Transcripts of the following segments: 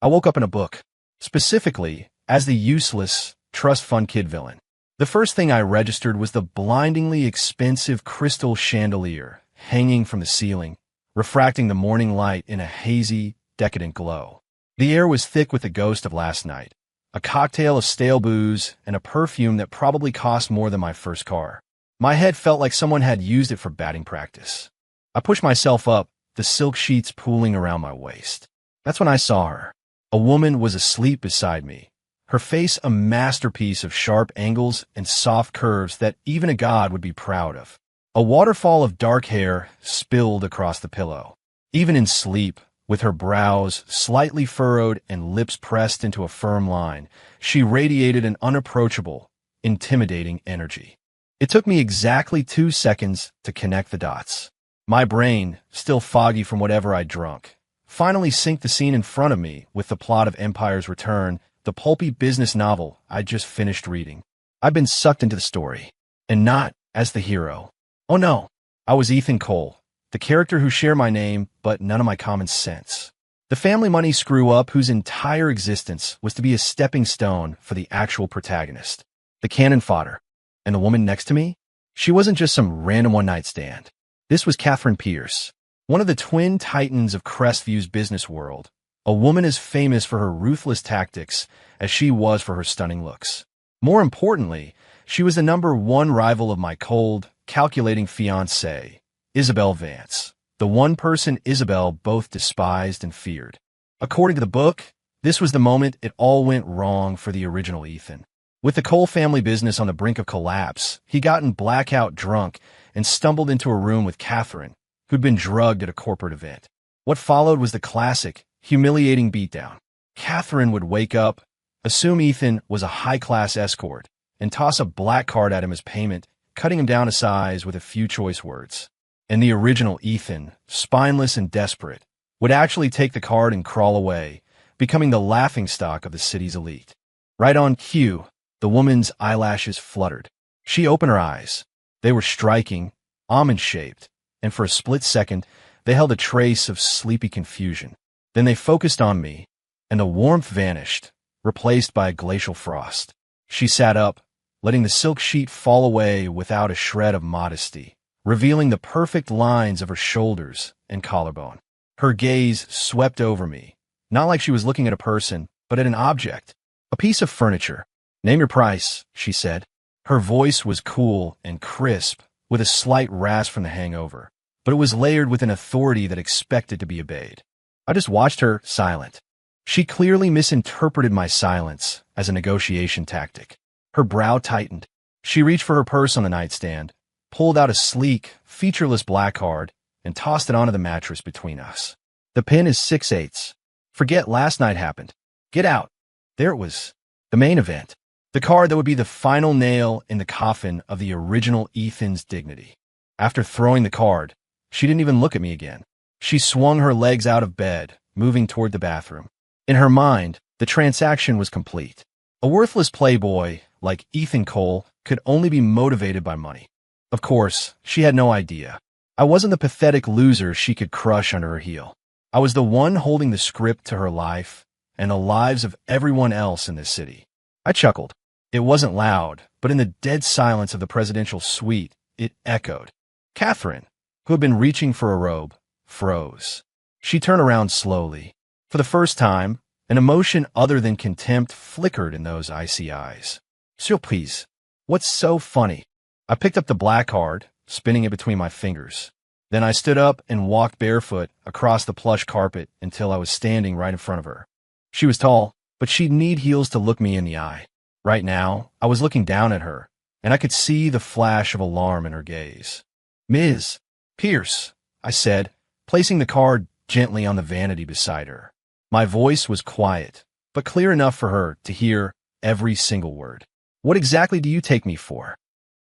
I woke up in a book, specifically as the useless trust fund kid villain. The first thing I registered was the blindingly expensive crystal chandelier hanging from the ceiling, refracting the morning light in a hazy, decadent glow. The air was thick with the ghost of last night, a cocktail of stale booze and a perfume that probably cost more than my first car. My head felt like someone had used it for batting practice. I pushed myself up, the silk sheets pooling around my waist. That's when I saw her. A woman was asleep beside me, her face a masterpiece of sharp angles and soft curves that even a god would be proud of. A waterfall of dark hair spilled across the pillow. Even in sleep, with her brows slightly furrowed and lips pressed into a firm line, she radiated an unapproachable, intimidating energy. It took me exactly 2 seconds to connect the dots. My brain, still foggy from whatever I'd drunk, finally synced the scene in front of me with the plot of Empire's Return, the pulpy business novel I'd just finished reading. I'd been sucked into the story, and not as the hero. Oh no, I was Ethan Cole, the character who shared my name but none of my common sense. The family money screw-up whose entire existence was to be a stepping stone for the actual protagonist. The cannon fodder. And the woman next to me? She wasn't just some random one-night stand. This was Catherine Pierce, one of the twin titans of Crestview's business world, a woman as famous for her ruthless tactics as she was for her stunning looks. More importantly, she was the #1 rival of my cold, calculating fiancée, Isabel Vance, the one person Isabel both despised and feared. According to the book, this was the moment it all went wrong for the original Ethan. With the Cole family business on the brink of collapse, he gotten blackout drunk and stumbled into a room with Catherine, who'd been drugged at a corporate event. What followed was the classic, humiliating beatdown. Catherine would wake up, assume Ethan was a high-class escort, and toss a black card at him as payment, cutting him down a size with a few choice words. And the original Ethan, spineless and desperate, would actually take the card and crawl away, becoming the laughingstock of the city's elite. Right on cue, the woman's eyelashes fluttered. She opened her eyes. They were striking, almond-shaped, and for a split second, they held a trace of sleepy confusion. Then they focused on me, and the warmth vanished, replaced by a glacial frost. She sat up, letting the silk sheet fall away without a shred of modesty, revealing the perfect lines of her shoulders and collarbone. Her gaze swept over me, not like she was looking at a person, but at an object, a piece of furniture. "Name your price," she said. Her voice was cool and crisp, with a slight rasp from the hangover, but it was layered with an authority that expected to be obeyed. I just watched her, silent. She clearly misinterpreted my silence as a negotiation tactic. Her brow tightened. She reached for her purse on the nightstand, pulled out a sleek, featureless black card, and tossed it onto the mattress between us. "The pin is 6/8. Forget last night happened. Get out." There it was, the main event. The card that would be the final nail in the coffin of the original Ethan's dignity. After throwing the card, she didn't even look at me again. She swung her legs out of bed, moving toward the bathroom. In her mind, the transaction was complete. A worthless playboy like Ethan Cole could only be motivated by money. Of course, she had no idea. I wasn't the pathetic loser she could crush under her heel. I was the one holding the script to her life and the lives of everyone else in this city. I chuckled. It wasn't loud, but in the dead silence of the presidential suite, it echoed. Catherine, who had been reaching for a robe, froze. She turned around slowly. For the first time, an emotion other than contempt flickered in those icy eyes. Surprise. What's so funny? I picked up the black card, spinning it between my fingers. Then I stood up and walked barefoot across the plush carpet until I was standing right in front of her. She was tall, but she'd need heels to look me in the eye. Right now, I was looking down at her, and I could see the flash of alarm in her gaze. "Ms. Pierce," I said, placing the card gently on the vanity beside her. My voice was quiet, but clear enough for her to hear every single word. "What exactly do you take me for?"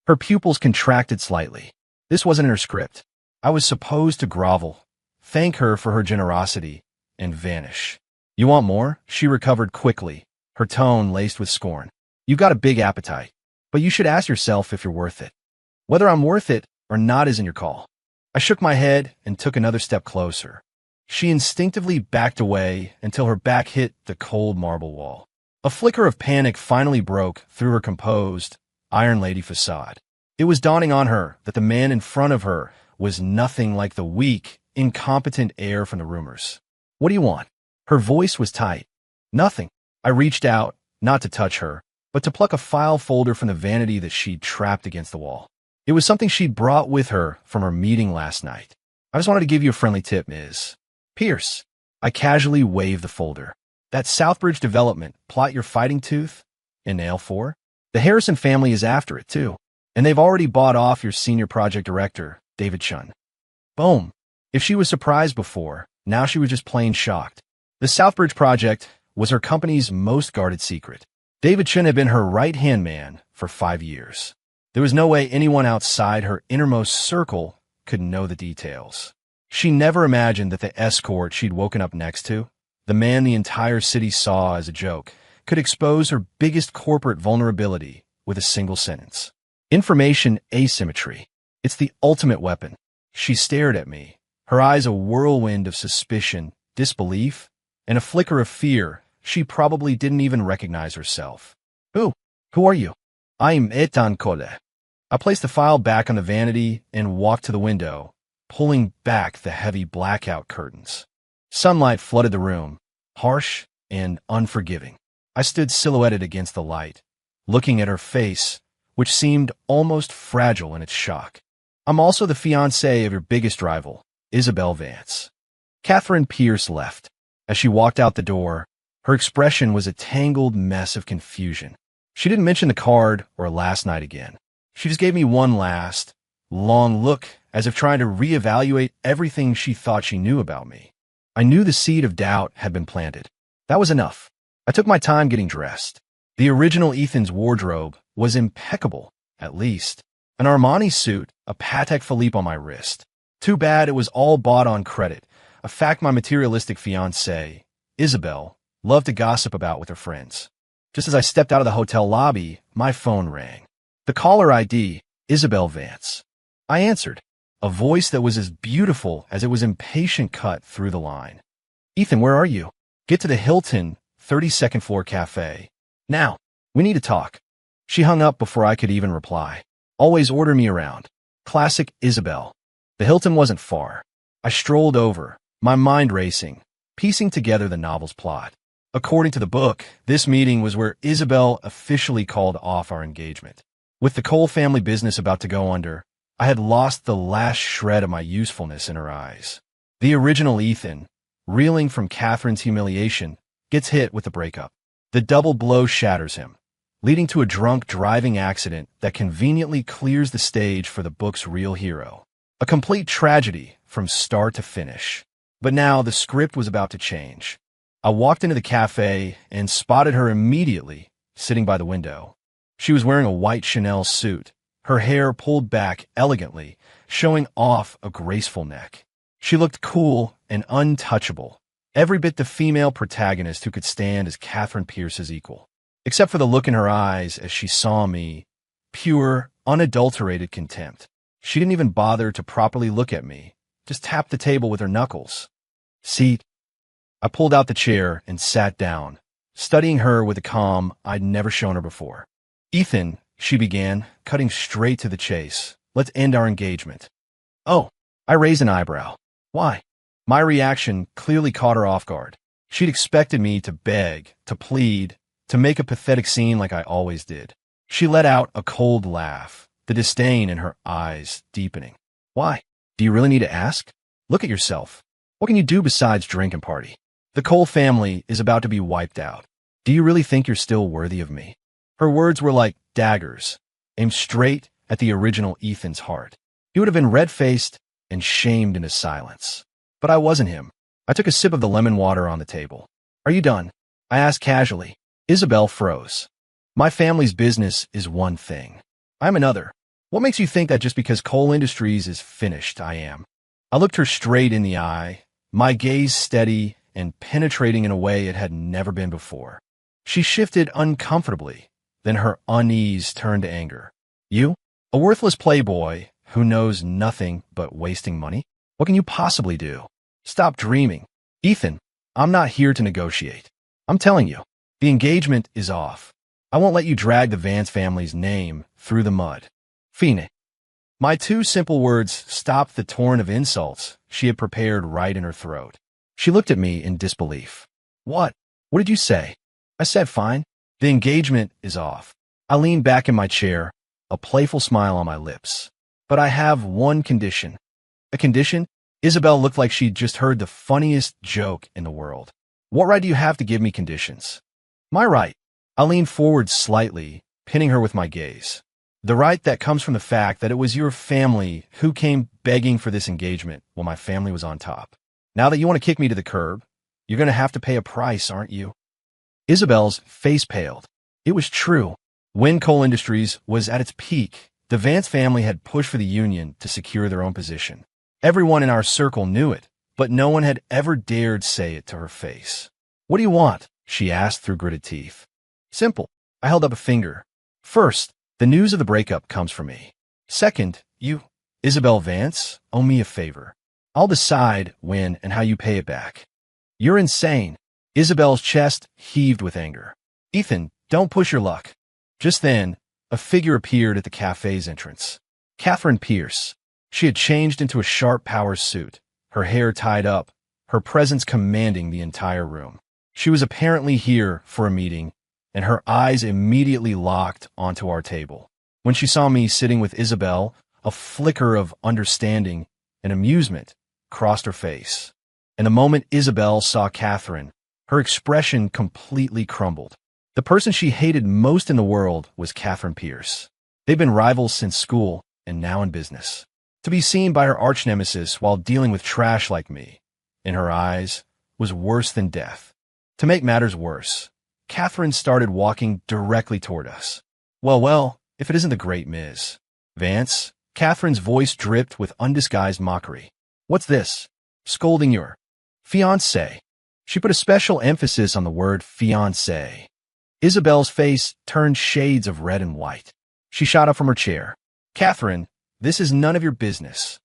Her pupils contracted slightly. This wasn't in her script. I was supposed to grovel, thank her for her generosity, and vanish. "You want more?" She recovered quickly, her tone laced with scorn. "You've got a big appetite, but you should ask yourself if you're worth it. Whether I'm worth it or not isn't your call." I shook my head and took another step closer. She instinctively backed away until her back hit the cold marble wall. A flicker of panic finally broke through her composed, Iron Lady facade. It was dawning on her that the man in front of her was nothing like the weak, incompetent heir from the rumors. "What do you want?" Her voice was tight. "Nothing." I reached out, not to touch her, but to pluck a file folder from the vanity that she'd trapped against the wall. It was something she'd brought with her from her meeting last night. "I just wanted to give you a friendly tip, Ms. Pierce." I casually waved the folder. "That Southbridge development, Plot Your Fighting Tooth, in Nail 4? The Harrison family is after it, too. And they've already bought off your senior project director, David Chun." Boom. If she was surprised before, now she was just plain shocked. The Southbridge project was her company's most guarded secret. David Chun had been her right-hand man for 5 years. There was no way anyone outside her innermost circle could know the details. She never imagined that the escort she'd woken up next to, the man the entire city saw as a joke, could expose her biggest corporate vulnerability with a single sentence. Information asymmetry. It's the ultimate weapon. She stared at me, her eyes a whirlwind of suspicion, disbelief, and a flicker of fear. She probably didn't even recognize herself. Who are you?" "I'm Etan Kole." I placed the file back on the vanity and walked to the window, pulling back the heavy blackout curtains. Sunlight flooded the room, harsh and unforgiving. I stood silhouetted against the light, looking at her face, which seemed almost fragile in its shock. "I'm also the fiancé of your biggest rival, Isabel Vance." Catherine Pierce left. As she walked out the door, her expression was a tangled mess of confusion. She didn't mention the card or last night again. She just gave me one last, long look, as if trying to reevaluate everything she thought she knew about me. I knew the seed of doubt had been planted. That was enough. I took my time getting dressed. The original Ethan's wardrobe was impeccable, at least. An Armani suit, a Patek Philippe on my wrist. Too bad it was all bought on credit, a fact my materialistic fiancée, Isabel, loved to gossip about with her friends. Just as I stepped out of the hotel lobby, my phone rang. The caller ID, Isabel Vance. I answered, a voice that was as beautiful as it was impatient cut through the line. "Ethan, where are you?" "Get to the Hilton, 32nd floor cafe. Now, we need to talk." She hung up before I could even reply. Always order me around. Classic Isabel. The Hilton wasn't far. I strolled over, my mind racing, piecing together the novel's plot. According to the book, this meeting was where Isabel officially called off our engagement. With the Cole family business about to go under, I had lost the last shred of my usefulness in her eyes. The original Ethan, reeling from Catherine's humiliation, gets hit with the breakup. The double blow shatters him, leading to a drunk driving accident that conveniently clears the stage for the book's real hero. A complete tragedy from start to finish. But now the script was about to change. I walked into the cafe and spotted her immediately, sitting by the window. She was wearing a white Chanel suit, her hair pulled back elegantly, showing off a graceful neck. She looked cool and untouchable, every bit the female protagonist who could stand as Catherine Pierce's equal. Except for the look in her eyes as she saw me, pure, unadulterated contempt. She didn't even bother to properly look at me, just tapped the table with her knuckles. "Seat." I pulled out the chair and sat down, studying her with a calm I'd never shown her before. "Ethan," she began, cutting straight to the chase, "let's end our engagement." "Oh." I raised an eyebrow. "Why?" My reaction clearly caught her off guard. She'd expected me to beg, to plead, to make a pathetic scene like I always did. She let out a cold laugh, the disdain in her eyes deepening. "Why? Do you really need to ask? Look at yourself. What can you do besides drink and party? The Cole family is about to be wiped out. Do you really think you're still worthy of me?" Her words were like daggers, aimed straight at the original Ethan's heart. He would have been red-faced and shamed into silence. But I wasn't him. I took a sip of the lemon water on the table. "Are you done?" I asked casually. Isabel froze. "My family's business is one thing. I'm another. What makes you think that just because Cole Industries is finished, I am?" I looked her straight in the eye, my gaze steady and penetrating in a way it had never been before. She shifted uncomfortably, then her unease turned to anger. "You? A worthless playboy who knows nothing but wasting money? What can you possibly do?" Stop dreaming. Ethan, I'm not here to negotiate. I'm telling you, the engagement is off. I won't let you drag the Vance family's name through the mud. Fiancée. My two simple words stopped the torrent of insults she had prepared right in her throat. She looked at me in disbelief. What? What did you say? I said, fine. The engagement is off. I leaned back in my chair, a playful smile on my lips. But I have one condition. A condition? Isabel looked like she'd just heard the funniest joke in the world. What right do you have to give me conditions? My right. I leaned forward slightly, pinning her with my gaze. The right that comes from the fact that it was your family who came begging for this engagement while my family was on top. Now that you want to kick me to the curb, you're going to have to pay a price, aren't you? Isabel's face paled. It was true. When coal industries was at its peak, the Vance family had pushed for the union to secure their own position. Everyone in our circle knew it, but no one had ever dared say it to her face. What do you want? She asked through gritted teeth. Simple. I held up a finger. First, the news of the breakup comes from me. Second, you, Isabel Vance, owe me a favor. I'll decide when and how you pay it back. You're insane. Isabel's chest heaved with anger. Ethan, don't push your luck. Just then, a figure appeared at the cafe's entrance. Catherine Pierce. She had changed into a sharp power suit, her hair tied up, her presence commanding the entire room. She was apparently here for a meeting, and her eyes immediately locked onto our table. When she saw me sitting with Isabel, a flicker of understanding and amusement crossed her face. And the moment Isabel saw Catherine, her expression completely crumbled. The person she hated most in the world was Catherine Pierce. They'd been rivals since school and now in business. To be seen by her arch-nemesis while dealing with trash like me, in her eyes, was worse than death. To make matters worse, Catherine started walking directly toward us. Well, if it isn't the great Ms. Vance, Catherine's voice dripped with undisguised mockery. What's this? Scolding your fiancé. She put a special emphasis on the word fiancé. Isabel's face turned shades of red and white. She shot up from her chair. Catherine, this is none of your business.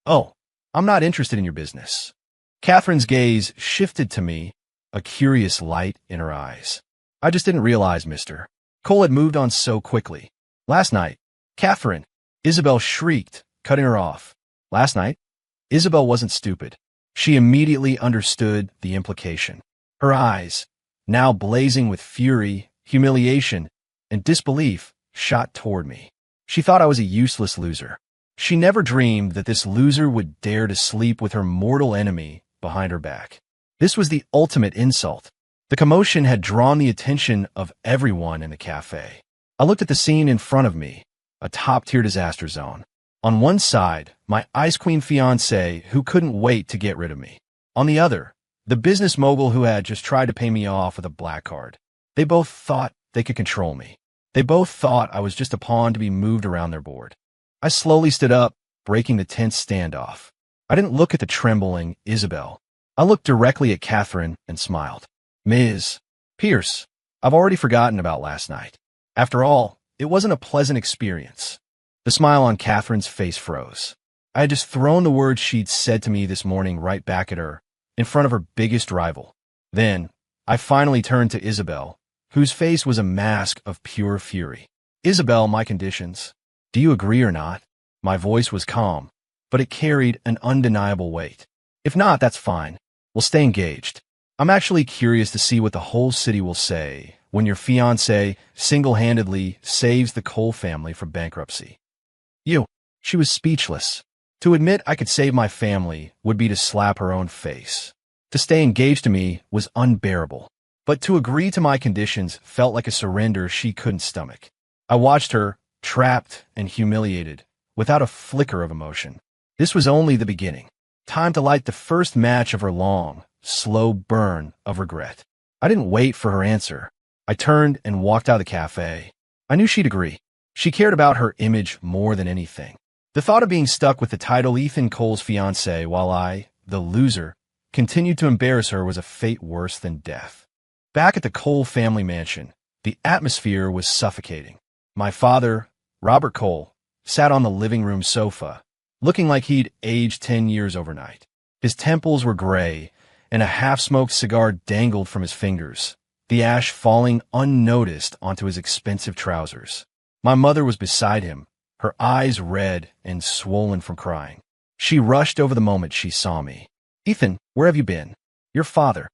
Oh, I'm not interested in your business. Catherine's gaze shifted to me, a curious light in her eyes. I just didn't realize, mister. Cole had moved on so quickly. Last night, Catherine, Isabel shrieked, cutting her off. Last night? Isabel wasn't stupid. She immediately understood the implication. Her eyes, now blazing with fury, humiliation, and disbelief, shot toward me. She thought I was a useless loser. She never dreamed that this loser would dare to sleep with her mortal enemy behind her back. This was the ultimate insult. The commotion had drawn the attention of everyone in the cafe. I looked at the scene in front of me, a top-tier disaster zone. On one side, my ice queen fiancé who couldn't wait to get rid of me. On the other, the business mogul who had just tried to pay me off with a black card. They both thought they could control me. They both thought I was just a pawn to be moved around their board. I slowly stood up, breaking the tense standoff. I didn't look at the trembling Isabel. I looked directly at Catherine and smiled. Ms. Pierce, I've already forgotten about last night. After all, it wasn't a pleasant experience. The smile on Catherine's face froze. I had just thrown the words she'd said to me this morning right back at her, in front of her biggest rival. Then, I finally turned to Isabel, whose face was a mask of pure fury. Isabel, my conditions. Do you agree or not? My voice was calm, but it carried an undeniable weight. If not, that's fine. We'll stay engaged. I'm actually curious to see what the whole city will say when your fiancé single-handedly saves the Cole family from bankruptcy. She was speechless. To admit I could save my family would be to slap her own face. To stay engaged to me was unbearable. But to agree to my conditions felt like a surrender she couldn't stomach. I watched her, trapped and humiliated, without a flicker of emotion. This was only the beginning. Time to light the first match of her long, slow burn of regret. I didn't wait for her answer. I turned and walked out of the cafe. I knew she'd agree. She cared about her image more than anything. The thought of being stuck with the title Ethan Cole's fiancé while I, the loser, continued to embarrass her was a fate worse than death. Back at the Cole family mansion, the atmosphere was suffocating. My father, Robert Cole, sat on the living room sofa, looking like he'd aged 10 years overnight. His temples were gray, and a half-smoked cigar dangled from his fingers, the ash falling unnoticed onto his expensive trousers. My mother was beside him, her eyes red and swollen from crying. She rushed over the moment she saw me. "Ethan, where have you been? Your father."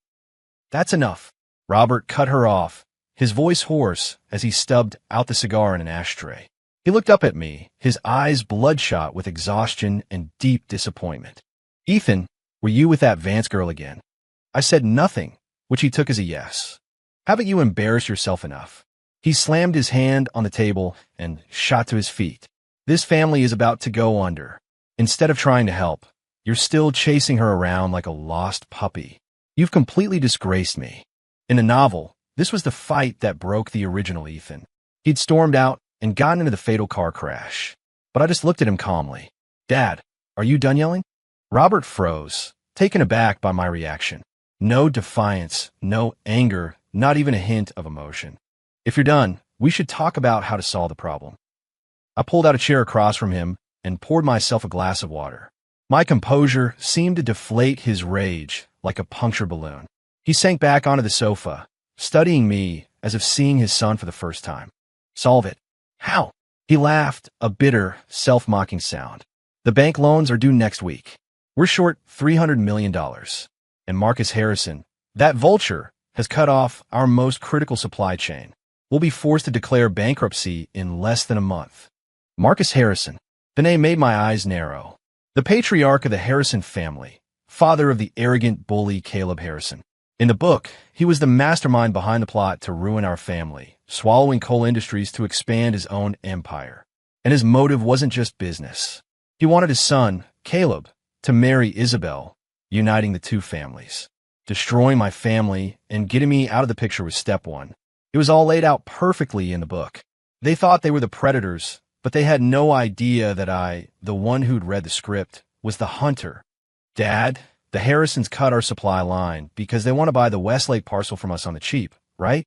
"That's enough." Robert cut her off, his voice hoarse as he stubbed out the cigar in an ashtray. He looked up at me, his eyes bloodshot with exhaustion and deep disappointment. "Ethan, were you with that Vance girl again?" I said nothing, which he took as a yes. "Haven't you embarrassed yourself enough?" He slammed his hand on the table and shot to his feet. "This family is about to go under. Instead of trying to help, you're still chasing her around like a lost puppy. You've completely disgraced me." In the novel, this was the fight that broke the original Ethan. He'd stormed out and gotten into the fatal car crash. But I just looked at him calmly. "Dad, are you done yelling?" Robert froze, taken aback by my reaction. No defiance, no anger, not even a hint of emotion. "If you're done, we should talk about how to solve the problem." I pulled out a chair across from him and poured myself a glass of water. My composure seemed to deflate his rage like a punctured balloon. He sank back onto the sofa, studying me as if seeing his son for the first time. "Solve it. How?" He laughed, a bitter, self-mocking sound. "The bank loans are due next week. We're short $300 million. And Marcus Harrison, that vulture, has cut off our most critical supply chain. We'll be forced to declare bankruptcy in less than a month." Marcus Harrison. The name made my eyes narrow. The patriarch of the Harrison family, father of the arrogant bully Caleb Harrison. In the book, he was the mastermind behind the plot to ruin our family, swallowing coal industries to expand his own empire. And his motive wasn't just business. He wanted his son, Caleb, to marry Isabel, uniting the two families. Destroying my family and getting me out of the picture was step one. It was all laid out perfectly in the book. They thought they were the predators, but they had no idea that I, the one who'd read the script, was the hunter. "Dad, the Harrisons cut our supply line because they want to buy the Westlake parcel from us on the cheap, right?"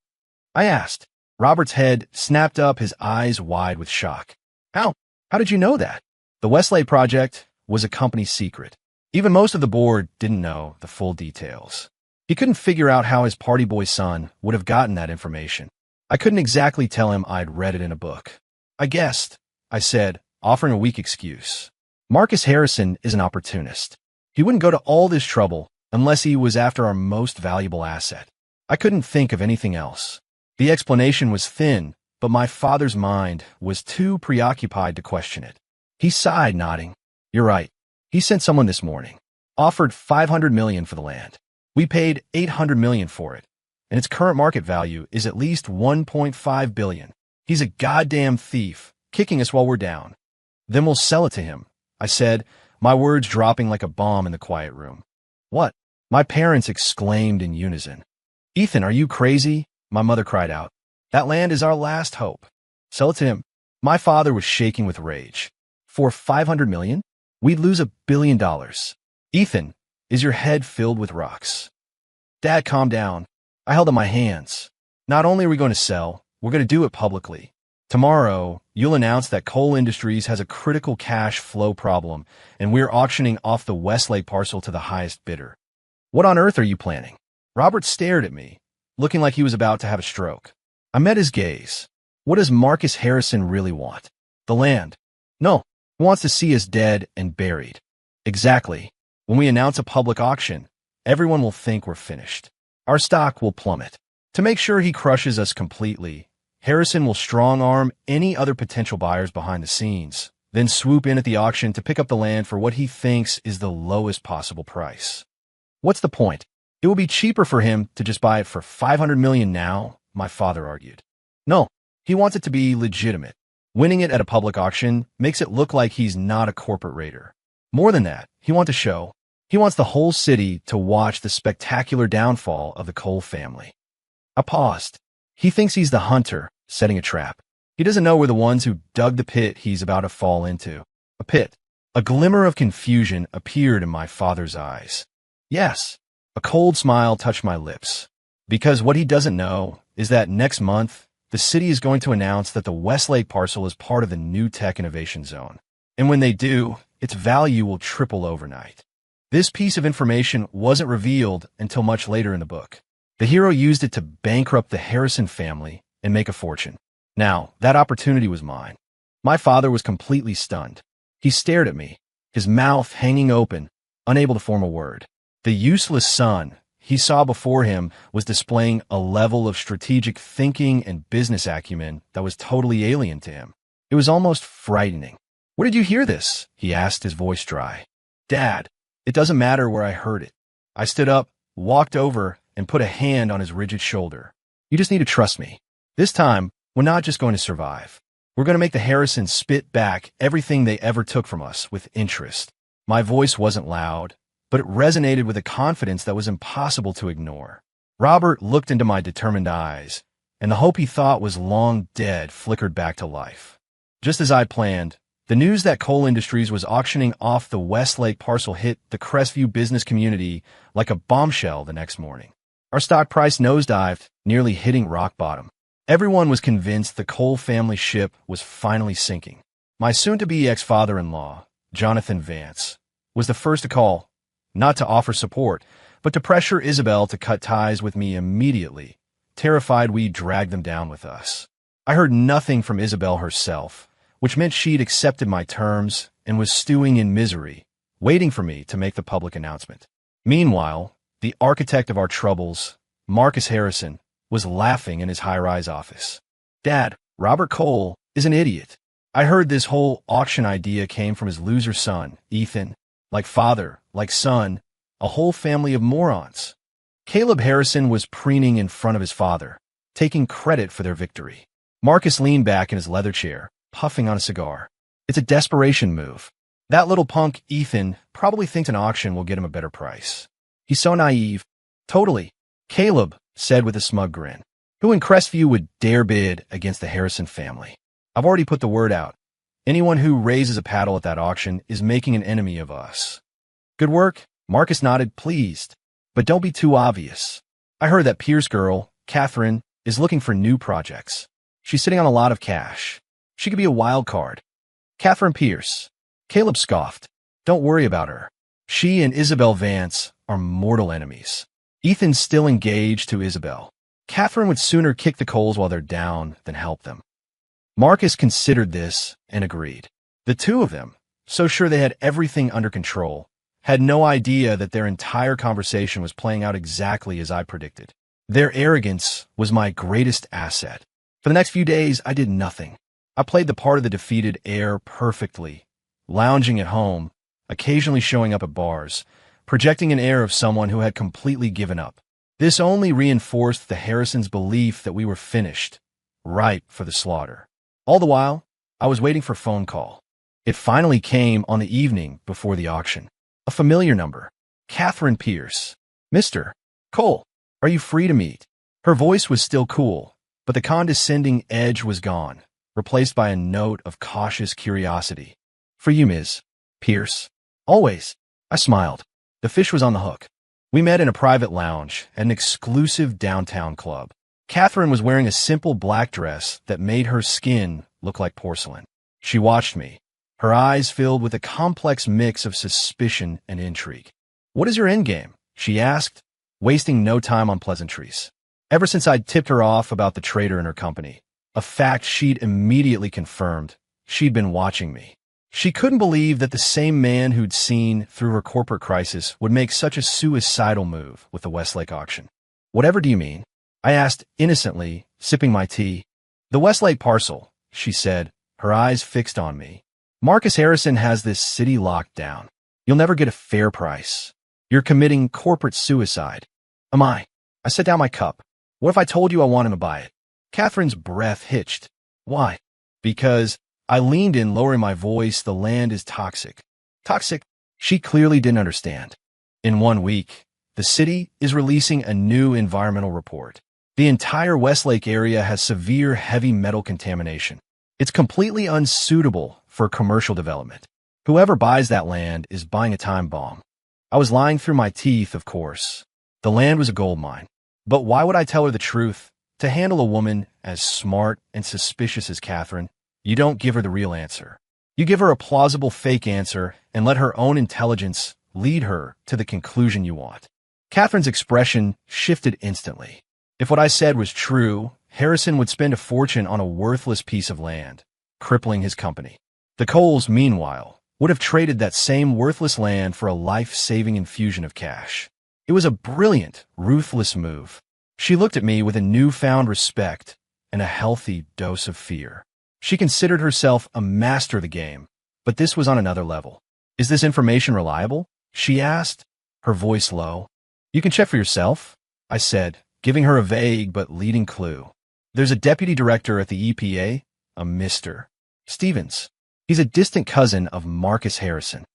I asked. Robert's head snapped up, his eyes wide with shock. How? How did you know that?" The Westlake project was a company secret. Even most of the board didn't know the full details. He couldn't figure out how his party boy son would have gotten that information. I couldn't exactly tell him I'd read it in a book. "I guessed," I said, offering a weak excuse. "Marcus Harrison is an opportunist. He wouldn't go to all this trouble unless he was after our most valuable asset." I couldn't think of anything else. The explanation was thin, but my father's mind was too preoccupied to question it. He sighed, nodding. "You're right. He sent someone this morning. Offered $500 million for the land. We paid $800 million for it, and its current market value is at least $1.5 billion. He's a goddamn thief, kicking us while we're down." "Then we'll sell it to him," I said, my words dropping like a bomb in the quiet room. "What?" My parents exclaimed in unison. "Ethan, are you crazy?" my mother cried out. "That land is our last hope. Sell it to him." My father was shaking with rage. "For $500 million? We'd lose $1 billion. Ethan, is your head filled with rocks?" "Dad, calm down." I held up my hands. "Not only are we going to sell, we're going to do it publicly. Tomorrow, you'll announce that coal industries has a critical cash flow problem, and we're auctioning off the Westlake parcel to the highest bidder." "What on earth are you planning?" Robert stared at me, looking like he was about to have a stroke. I met his gaze. "What does Marcus Harrison really want? The land?" "No, he wants to see us dead and buried." "Exactly. When we announce a public auction, everyone will think we're finished. Our stock will plummet. To make sure he crushes us completely, Harrison will strong-arm any other potential buyers behind the scenes, then swoop in at the auction to pick up the land for what he thinks is the lowest possible price." "What's the point? It will be cheaper for him to just buy it for $500 million now," my father argued. "No, he wants it to be legitimate. Winning it at a public auction makes it look like he's not a corporate raider. More than that, he wants a show. He wants the whole city to watch the spectacular downfall of the Cole family." I paused. "He thinks he's the hunter, setting a trap. He doesn't know we're the ones who dug the pit he's about to fall into." A pit. A glimmer of confusion appeared in my father's eyes. "Yes." A cold smile touched my lips. "Because what he doesn't know is that next month, the city is going to announce that the Westlake parcel is part of the New Tech Innovation Zone. And when they do, its value will triple overnight. This piece of information wasn't revealed until much later in the book. The hero used it to bankrupt the Harrison family and make a fortune. Now, that opportunity was mine. My father was completely stunned. He stared at me, his mouth hanging open, unable to form a word. The useless son he saw before him was displaying a level of strategic thinking and business acumen that was totally alien to him. It was almost frightening. "Where did you hear this?" he asked, his voice dry. "Dad, it doesn't matter where I heard it." I stood up, walked over, and put a hand on his rigid shoulder. "You just need to trust me. This time, we're not just going to survive. We're going to make the Harrisons spit back everything they ever took from us with interest." My voice wasn't loud, but it resonated with a confidence that was impossible to ignore. Robert looked into my determined eyes, and the hope he thought was long dead flickered back to life. Just as I planned, the news that Coal Industries was auctioning off the Westlake parcel hit the Crestview business community like a bombshell the next morning. Our stock price nosedived, nearly hitting rock bottom. Everyone was convinced the Coal family ship was finally sinking. My soon-to-be ex-father-in-law, Jonathan Vance, was the first to call, not to offer support, but to pressure Isabel to cut ties with me immediately, terrified we'd drag them down with us. I heard nothing from Isabel herself, which meant she'd accepted my terms and was stewing in misery, waiting for me to make the public announcement. Meanwhile, the architect of our troubles, Marcus Harrison, was laughing in his high-rise office. "Dad, Robert Cole is an idiot. I heard this whole auction idea came from his loser son, Ethan. Like father, like son, a whole family of morons." Caleb Harrison was preening in front of his father, taking credit for their victory. Marcus leaned back in his leather chair, puffing on a cigar. "It's a desperation move. That little punk, Ethan, probably thinks an auction will get him a better price. He's so naive." "Totally," Caleb said with a smug grin. "Who in Crestview would dare bid against the Harrison family? I've already put the word out. Anyone who raises a paddle at that auction is making an enemy of us." "Good work," Marcus nodded, pleased. "But don't be too obvious. I heard that Pierce girl, Catherine, is looking for new projects. She's sitting on a lot of cash. She could be a wild card." "Catherine Pierce," Caleb scoffed. "Don't worry about her. She and Isabel Vance are mortal enemies. Ethan's still engaged to Isabel. Catherine would sooner kick the coals while they're down than help them." Marcus considered this and agreed. The two of them, so sure they had everything under control, had no idea that their entire conversation was playing out exactly as I predicted. Their arrogance was my greatest asset. For the next few days, I did nothing. I played the part of the defeated heir perfectly, lounging at home, occasionally showing up at bars, projecting an air of someone who had completely given up. This only reinforced the Harrisons' belief that we were finished, ripe for the slaughter. All the while, I was waiting for a phone call. It finally came on the evening before the auction. A familiar number. Catherine Pierce. "Mr. Cole, are you free to meet?" Her voice was still cool, but the condescending edge was gone, replaced by a note of cautious curiosity. "For you, Ms. Pierce." "Always." I smiled. The fish was on the hook. We met in a private lounge at an exclusive downtown club. Catherine was wearing a simple black dress that made her skin look like porcelain. She watched me, her eyes filled with a complex mix of suspicion and intrigue. "What is your endgame?" she asked, wasting no time on pleasantries. Ever since I'd tipped her off about the traitor in her company, a fact she'd immediately confirmed, she'd been watching me. She couldn't believe that the same man who'd seen through her corporate crisis would make such a suicidal move with the Westlake auction. "Whatever do you mean?" I asked innocently, sipping my tea. "The Westlake parcel," she said, her eyes fixed on me. "Marcus Harrison has this city locked down. You'll never get a fair price. You're committing corporate suicide." "Am I?" I set down my cup. "What if I told you I wanted to buy it?" Catherine's breath hitched. "Why?" "Because," I leaned in, lowering my voice, "the land is toxic." "Toxic?" She clearly didn't understand. "In 1 week, the city is releasing a new environmental report. The entire Westlake area has severe heavy metal contamination. It's completely unsuitable for commercial development. Whoever buys that land is buying a time bomb." I was lying through my teeth, of course. The land was a gold mine. But why would I tell her the truth? To handle a woman as smart and suspicious as Catherine, you don't give her the real answer. You give her a plausible fake answer and let her own intelligence lead her to the conclusion you want. Catherine's expression shifted instantly. If what I said was true, Harrison would spend a fortune on a worthless piece of land, crippling his company. The Coles, meanwhile, would have traded that same worthless land for a life-saving infusion of cash. It was a brilliant, ruthless move. She looked at me with a newfound respect and a healthy dose of fear. She considered herself a master of the game, but this was on another level. "Is this information reliable?" she asked, her voice low. "You can check for yourself," I said, giving her a vague but leading clue. "There's a deputy director at the EPA, a Mr. Stevens. He's a distant cousin of Marcus Harrison."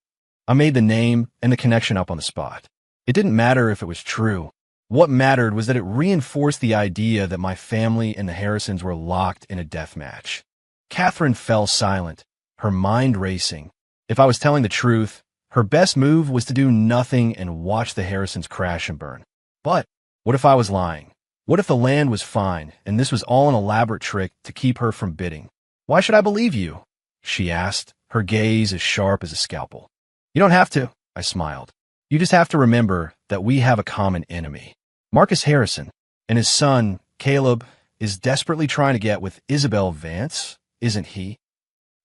I made the name and the connection up on the spot. It didn't matter if it was true. What mattered was that it reinforced the idea that my family and the Harrisons were locked in a death match. Catherine fell silent, her mind racing. If I was telling the truth, her best move was to do nothing and watch the Harrisons crash and burn. But what if I was lying? What if the land was fine and this was all an elaborate trick to keep her from bidding? "Why should I believe you?" she asked, her gaze as sharp as a scalpel. "You don't have to," I smiled. "You just have to remember that we have a common enemy. Marcus Harrison and his son, Caleb, is desperately trying to get with Isabel Vance, isn't he?"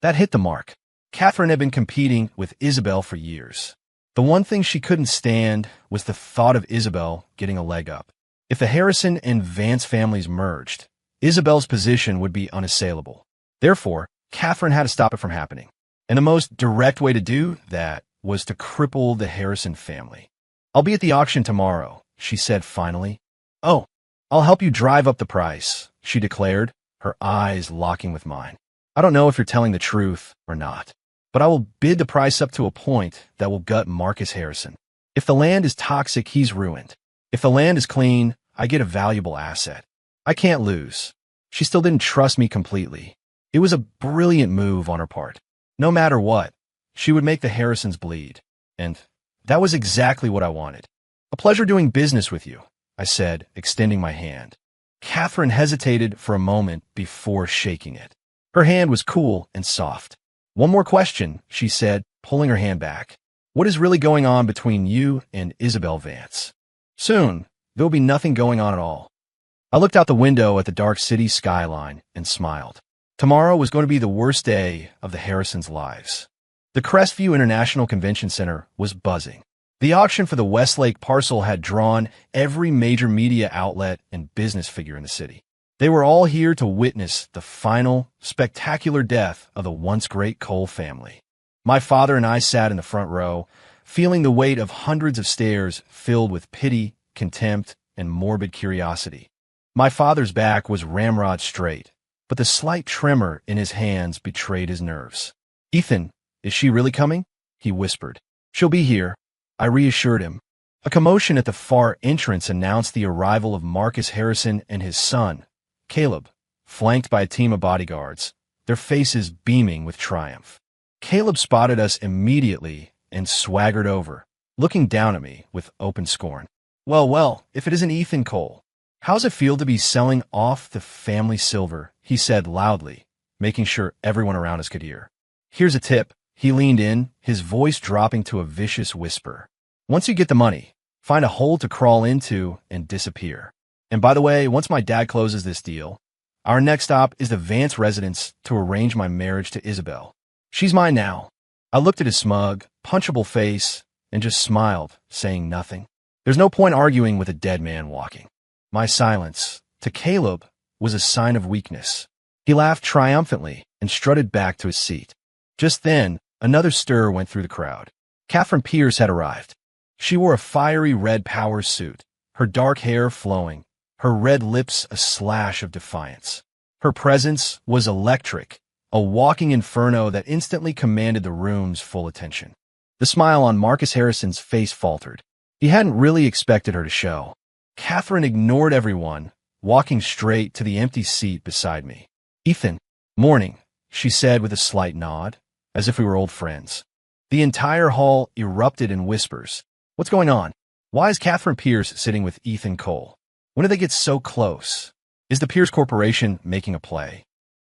That hit the mark. Catherine had been competing with Isabel for years. The one thing she couldn't stand was the thought of Isabel getting a leg up. If the Harrison and Vance families merged, Isabel's position would be unassailable. Therefore, Catherine had to stop it from happening. And the most direct way to do that was to cripple the Harrison family. "I'll be at the auction tomorrow," she said finally. "Oh, I'll help you drive up the price," she declared, her eyes locking with mine. "I don't know if you're telling the truth or not, but I will bid the price up to a point that will gut Marcus Harrison. If the land is toxic, he's ruined. If the land is clean, I get a valuable asset. I can't lose." She still didn't trust me completely. It was a brilliant move on her part. No matter what, she would make the Harrisons bleed. And that was exactly what I wanted. "A pleasure doing business with you," I said, extending my hand. Catherine hesitated for a moment before shaking it. Her hand was cool and soft. "One more question," she said, pulling her hand back. "What is really going on between you and Isabel Vance?" "Soon, there will be nothing going on at all." I looked out the window at the dark city skyline and smiled. Tomorrow was going to be the worst day of the Harrisons' lives. The Crestview International Convention Center was buzzing. The auction for the Westlake parcel had drawn every major media outlet and business figure in the city. They were all here to witness the final, spectacular death of the once great Cole family. My father and I sat in the front row, feeling the weight of hundreds of stares filled with pity, contempt, and morbid curiosity. My father's back was ramrod straight, but the slight tremor in his hands betrayed his nerves. "Ethan, is she really coming?" he whispered. "She'll be here," I reassured him. A commotion at the far entrance announced the arrival of Marcus Harrison and his son, Caleb, flanked by a team of bodyguards, their faces beaming with triumph. Caleb spotted us immediately and swaggered over, looking down at me with open scorn. Well, well, if it isn't Ethan Cole. "How's it feel to be selling off the family silver?" he said loudly, making sure everyone around us could hear. "Here's a tip." He leaned in, his voice dropping to a vicious whisper. "Once you get the money, find a hole to crawl into and disappear. And by the way, once my dad closes this deal, our next stop is the Vance residence to arrange my marriage to Isabel. She's mine now." I looked at his smug, punchable face and just smiled, saying nothing. There's no point arguing with a dead man walking. My silence, to Caleb, was a sign of weakness. He laughed triumphantly and strutted back to his seat. Just then, another stir went through the crowd. Catherine Pierce had arrived. She wore a fiery red power suit, her dark hair flowing, her red lips a slash of defiance. Her presence was electric, a walking inferno that instantly commanded the room's full attention. The smile on Marcus Harrison's face faltered. He hadn't really expected her to show. Catherine ignored everyone, walking straight to the empty seat beside me. "Ethan, morning," she said with a slight nod, as if we were old friends. The entire hall erupted in whispers. "What's going on? Why is Catherine Pierce sitting with Ethan Cole? When did they get so close? Is the Pierce Corporation making a play?"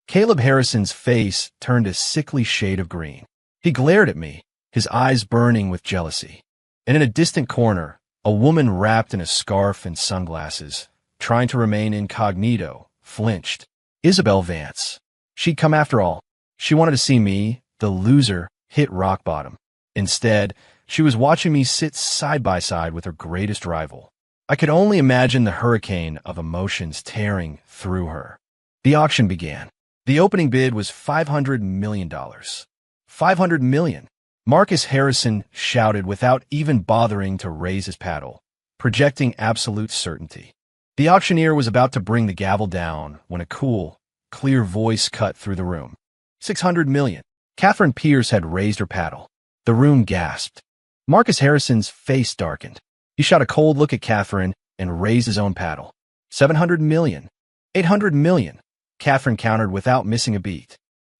Caleb Harrison's face turned a sickly shade of green. He glared at me, his eyes burning with jealousy. And in a distant corner, a woman wrapped in a scarf and sunglasses, trying to remain incognito, flinched. Isabel Vance. She'd come after all. She wanted to see me, the loser, hit rock bottom. Instead, she was watching me sit side by side with her greatest rival. I could only imagine the hurricane of emotions tearing through her. The auction began. The opening bid was $500 million. $500 million. Marcus Harrison shouted without even bothering to raise his paddle, projecting absolute certainty. The auctioneer was about to bring the gavel down when a cool, clear voice cut through the room. $600 million. Catherine Pierce had raised her paddle. The room gasped. Marcus Harrison's face darkened. He shot a cold look at Catherine and raised his own paddle. $700 million. $800 million. Catherine countered without missing a beat.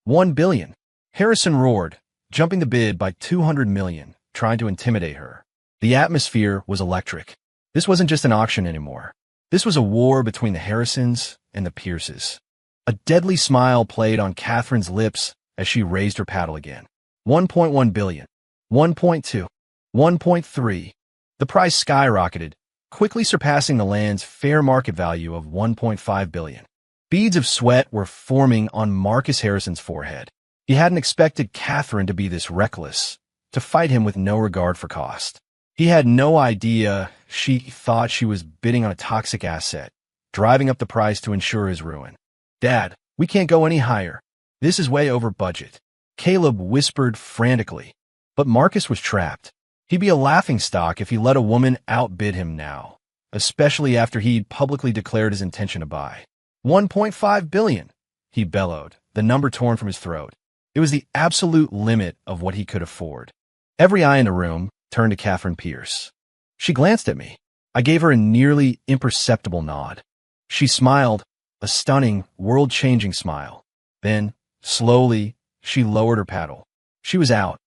$1 billion. Harrison roared, jumping the bid by $200 million, trying to intimidate her. The atmosphere was electric. This wasn't just an auction anymore. This was a war between the Harrisons and the Pierces. A deadly smile played on Catherine's lips as she raised her paddle again. $1.1 billion. $1.2. $1.3. The price skyrocketed, quickly surpassing the land's fair market value of $1.5 billion. Beads of sweat were forming on Marcus Harrison's forehead. He hadn't expected Catherine to be this reckless, to fight him with no regard for cost. He had no idea she thought she was bidding on a toxic asset, driving up the price to ensure his ruin. "Dad, we can't go any higher. This is way over budget," Caleb whispered frantically. But Marcus was trapped. He'd be a laughingstock if he let a woman outbid him now, especially after he'd publicly declared his intention to buy. $1.5 billion, he bellowed, the number torn from his throat. It was the absolute limit of what he could afford. Every eye in the room turned to Catherine Pierce. She glanced at me. I gave her a nearly imperceptible nod. She smiled, a stunning, world-changing smile. Then, slowly, she lowered her paddle. She was out.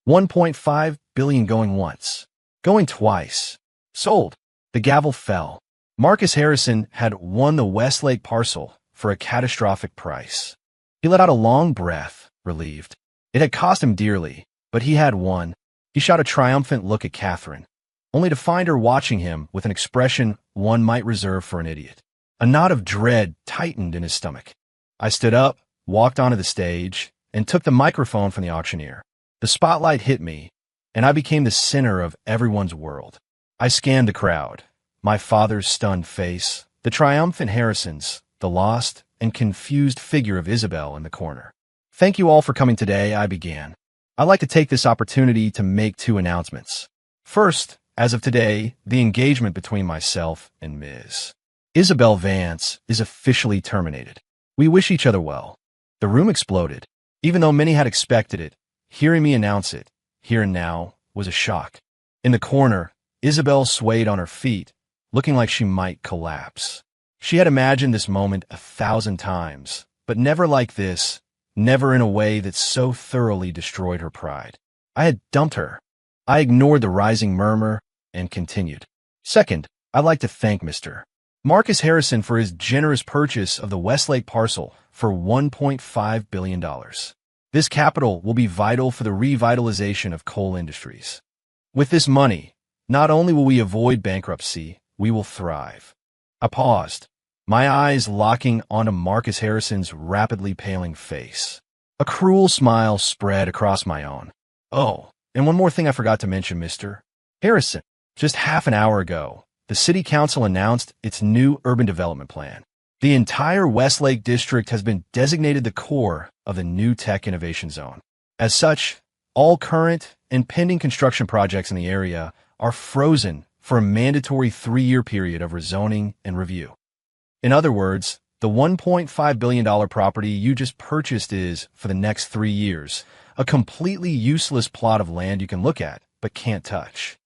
$1.5 billion going once. Going twice. Sold. The gavel fell. Marcus Harrison had won the Westlake parcel for a catastrophic price. He let out a long breath, relieved. It had cost him dearly, but he had won. He shot a triumphant look at Catherine, only to find her watching him with an expression one might reserve for an idiot. A knot of dread tightened in his stomach. I stood up, walked onto the stage, and took the microphone from the auctioneer. The spotlight hit me, and I became the center of everyone's world. I scanned the crowd. My father's stunned face, the triumphant Harrisons, the lost and confused figure of Isabel in the corner. "Thank you all for coming today," I began. "I'd like to take this opportunity to make 2 announcements. First, as of today, the engagement between myself and Ms. Isabel Vance is officially terminated. We wish each other well." The room exploded. Even though many had expected it, hearing me announce it, here and now, was a shock. In the corner, Isabel swayed on her feet, looking like she might collapse. She had imagined this moment 1,000 times, but never like this, never in a way that so thoroughly destroyed her pride. I had dumped her. I ignored the rising murmur and continued. "Second, I'd like to thank Mr. Marcus Harrison for his generous purchase of the Westlake parcel for $1.5 billion. This capital will be vital for the revitalization of coal industries. With this money, not only will we avoid bankruptcy, we will thrive." I paused, my eyes locking onto Marcus Harrison's rapidly paling face. A cruel smile spread across my own. "Oh, and one more thing I forgot to mention, Mr. Harrison. Just half an hour ago, the City Council announced its new urban development plan. The entire Westlake District has been designated the core of the new tech innovation zone. As such, all current and pending construction projects in the area are frozen for a mandatory 3-year period of rezoning and review. In other words, the $1.5 billion property you just purchased is, for the next 3 years, a completely useless plot of land you can look at, but can't touch."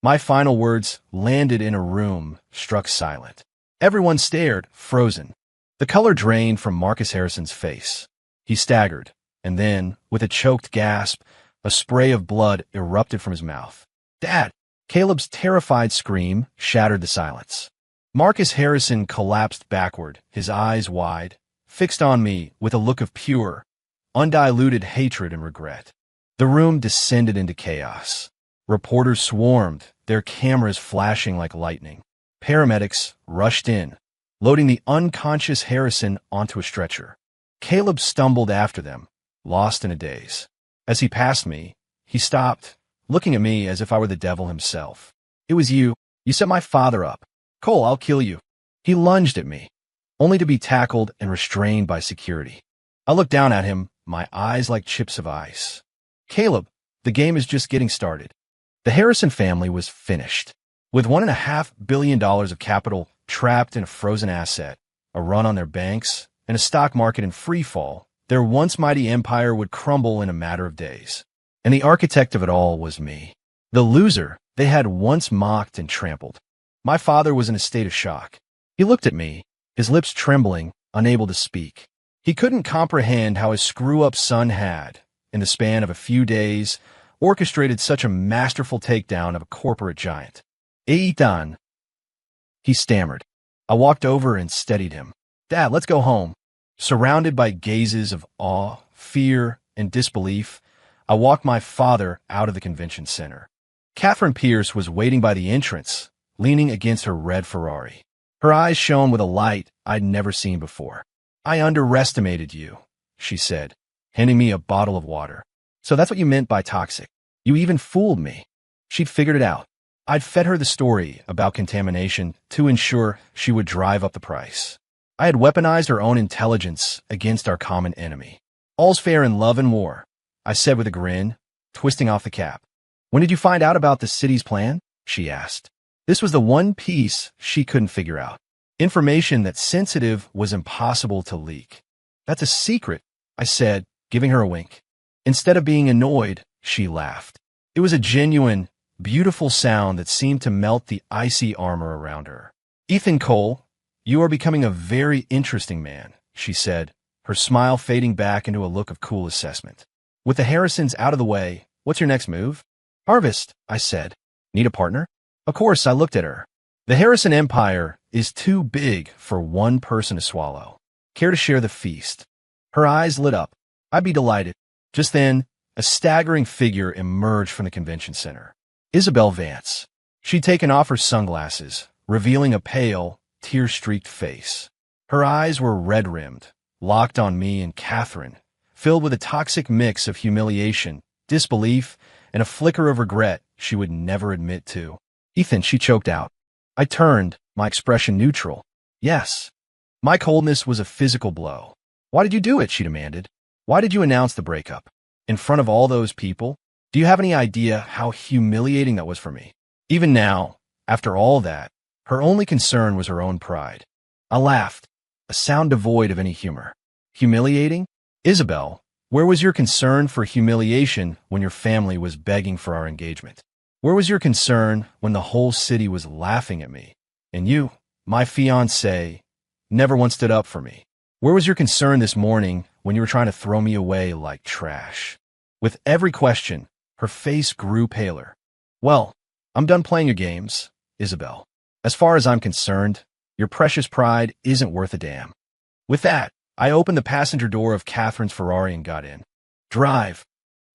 My final words landed in a room struck silent. Everyone stared, frozen. The color drained from Marcus Harrison's face. He staggered, and then, with a choked gasp, a spray of blood erupted from his mouth. "Dad!" Caleb's terrified scream shattered the silence. Marcus Harrison collapsed backward, his eyes wide, fixed on me with a look of pure, undiluted hatred and regret. The room descended into chaos. Reporters swarmed, their cameras flashing like lightning. Paramedics rushed in, loading the unconscious Harrison onto a stretcher. Caleb stumbled after them, lost in a daze. As he passed me, he stopped, looking at me as if I were the devil himself. "It was you. You set my father up. Cole, I'll kill you." He lunged at me, only to be tackled and restrained by security. I looked down at him, my eyes like chips of ice. "Caleb, the game is just getting started." The Harrison family was finished. With $1.5 billion of capital trapped in a frozen asset, a run on their banks, and a stock market in free fall, their once mighty empire would crumble in a matter of days. And the architect of it all was me, the loser they had once mocked and trampled. My father was in a state of shock. He looked at me, his lips trembling, unable to speak. He couldn't comprehend how his screw-up son had, in the span of a few days, orchestrated such a masterful takedown of a corporate giant. "Eitan," he stammered. I walked over and steadied him. "Dad, let's go home." Surrounded by gazes of awe, fear, and disbelief, I walked my father out of the convention center. Catherine Pierce was waiting by the entrance, leaning against her red Ferrari. Her eyes shone with a light I'd never seen before. "I underestimated you," she said, handing me a bottle of water. "So that's what you meant by toxic. You even fooled me." She'd figured it out. I'd fed her the story about contamination to ensure she would drive up the price. I had weaponized her own intelligence against our common enemy. "All's fair in love and war," I said with a grin, twisting off the cap. "When did you find out about the city's plan?" she asked. This was the one piece she couldn't figure out. Information that sensitive was impossible to leak. "That's a secret," I said, giving her a wink. Instead of being annoyed, she laughed. It was a genuine, beautiful sound that seemed to melt the icy armor around her. "Ethan Cole, you are becoming a very interesting man," she said, her smile fading back into a look of cool assessment. "With the Harrisons out of the way, what's your next move?" "Harvest," I said. "Need a partner?" Of course, I looked at her. The Harrison empire is too big for one person to swallow. Care to share the feast? Her eyes lit up. I'd be delighted. Just then, a staggering figure emerged from the convention center. Isabel Vance. She'd taken off her sunglasses, revealing a pale, tear-streaked face. Her eyes were red-rimmed, locked on me and Catherine, filled with a toxic mix of humiliation, disbelief, and a flicker of regret she would never admit to. "Ethan," she choked out. I turned, my expression neutral. "Yes." My coldness was a physical blow. "Why did you do it?" she demanded. "Why did you announce the breakup? In front of all those people? Do you have any idea how humiliating that was for me?" Even now, after all that, her only concern was her own pride. I laughed, a sound devoid of any humor. "Humiliating? Isabel, where was your concern for humiliation when your family was begging for our engagement? Where was your concern when the whole city was laughing at me? And you, my fiancée, never once stood up for me. Where was your concern this morning when you were trying to throw me away like trash?" With every question, her face grew paler. "Well, I'm done playing your games, Isabel. As far as I'm concerned, your precious pride isn't worth a damn." With that, I opened the passenger door of Catherine's Ferrari and got in. "Drive."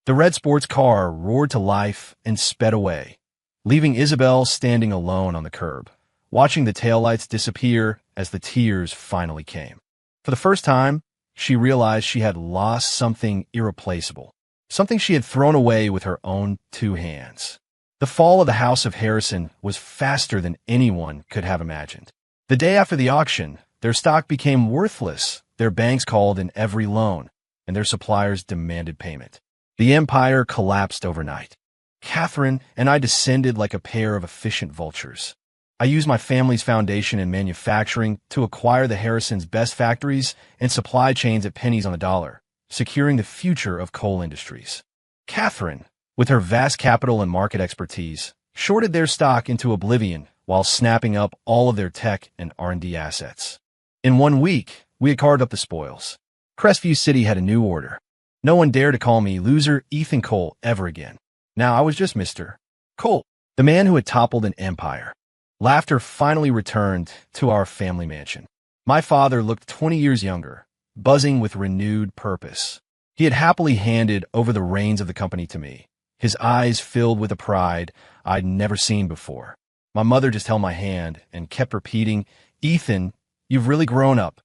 The red sports car roared to life and sped away, leaving Isabel standing alone on the curb, watching the taillights disappear as the tears finally came. For the first time, she realized she had lost something irreplaceable, something she had thrown away with her own two hands. The fall of the House of Harrison was faster than anyone could have imagined. The day after the auction, their stock became worthless, their banks called in every loan, and their suppliers demanded payment. The empire collapsed overnight. Catherine and I descended like a pair of efficient vultures. I used my family's foundation in manufacturing to acquire the Harrisons' best factories and supply chains at pennies on the dollar, securing the future of coal industries. Catherine, with her vast capital and market expertise, shorted their stock into oblivion while snapping up all of their tech and R&D assets. In 1 week, we had carved up the spoils. Crestview City had a new order. No one dared to call me loser Ethan Cole ever again. Now I was just Mr. Cole, the man who had toppled an empire. Laughter finally returned to our family mansion. My father looked 20 years younger, buzzing with renewed purpose. He had happily handed over the reins of the company to me, his eyes filled with a pride I'd never seen before. My mother just held my hand and kept repeating, "Ethan, you've really grown up."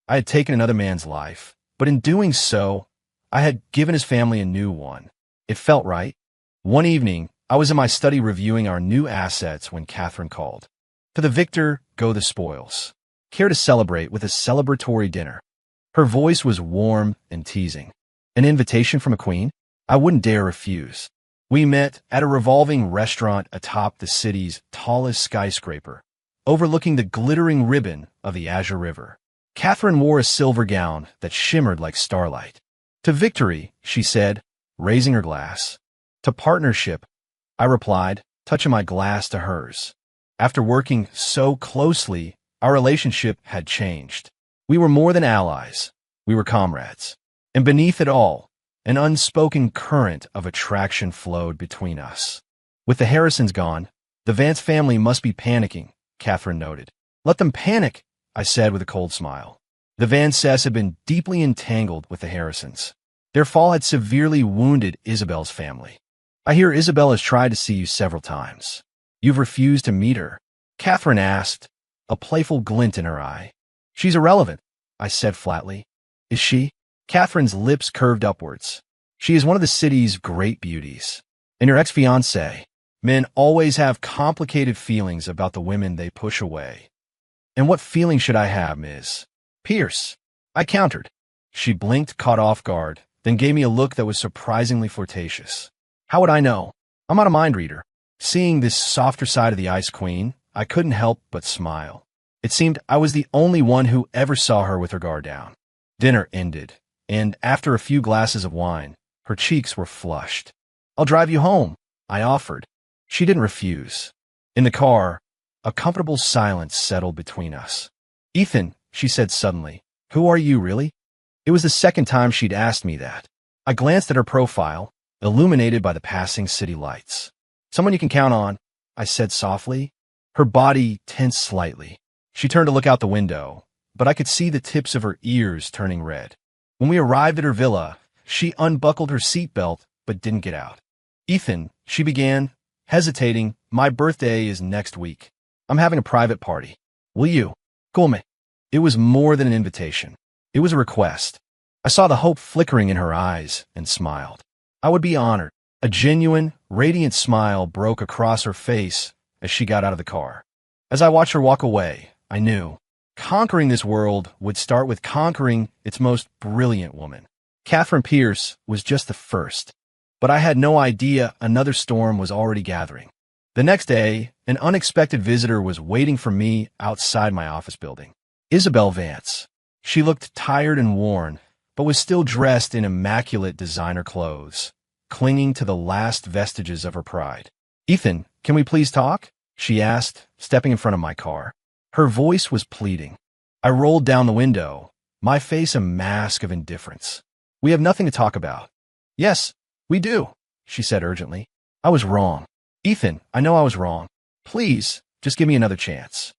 I had taken another man's life, but in doing so, I had given his family a new one. It felt right. One evening, I was in my study reviewing our new assets when Catherine called. "To the victor go the spoils. Care to celebrate with a celebratory dinner?" Her voice was warm and teasing. An invitation from a queen? I wouldn't dare refuse. We met at a revolving restaurant atop the city's tallest skyscraper, overlooking the glittering ribbon of the Azure River. Catherine wore a silver gown that shimmered like starlight. "To victory," she said, raising her glass. "To partnership," I replied, touching my glass to hers. After working so closely, our relationship had changed. We were more than allies. We were comrades. And beneath it all, an unspoken current of attraction flowed between us. "With the Harrisons gone, the Vance family must be panicking," Catherine noted. "Let them panic," I said with a cold smile. The Vances had been deeply entangled with the Harrisons. Their fall had severely wounded Isabel's family. "I hear Isabel has tried to see you several times. You've refused to meet her?" Catherine asked, a playful glint in her eye. "She's irrelevant," I said flatly. "Is she?" Catherine's lips curved upwards. "She is one of the city's great beauties. And your ex-fiancée. Men always have complicated feelings about the women they push away." "And what feeling should I have, Ms. Pierce?" I countered. She blinked, caught off guard, then gave me a look that was surprisingly flirtatious. "How would I know? I'm not a mind reader." Seeing this softer side of the Ice Queen, I couldn't help but smile. It seemed I was the only one who ever saw her with her guard down. Dinner ended, and after a few glasses of wine, her cheeks were flushed. "I'll drive you home," I offered. She didn't refuse. In the car, a comfortable silence settled between us. "Ethan," she said suddenly, "who are you, really?" It was the second time she'd asked me that. I glanced at her profile, illuminated by the passing city lights. "Someone you can count on," I said softly. Her body tensed slightly. She turned to look out the window, but I could see the tips of her ears turning red. When we arrived at her villa, she unbuckled her seatbelt but didn't get out. "Ethan," she began, hesitating, "my birthday is next week. I'm having a private party. Will you come?" It was more than an invitation. It was a request. I saw the hope flickering in her eyes and smiled. I would be honored. A genuine, radiant smile broke across her face as she got out of the car. As I watched her walk away, I knew conquering this world would start with conquering its most brilliant woman. Catherine Pierce was just the first, but I had no idea another storm was already gathering. The next day, an unexpected visitor was waiting for me outside my office building. Isabel Vance. She looked tired and worn, but was still dressed in immaculate designer clothes, clinging to the last vestiges of her pride. "Ethan, can we please talk?" she asked, stepping in front of my car. Her voice was pleading. I rolled down the window, my face a mask of indifference. "We have nothing to talk about." "Yes, we do," she said urgently. "I was wrong. Ethan, I know I was wrong. Please, just give me another chance."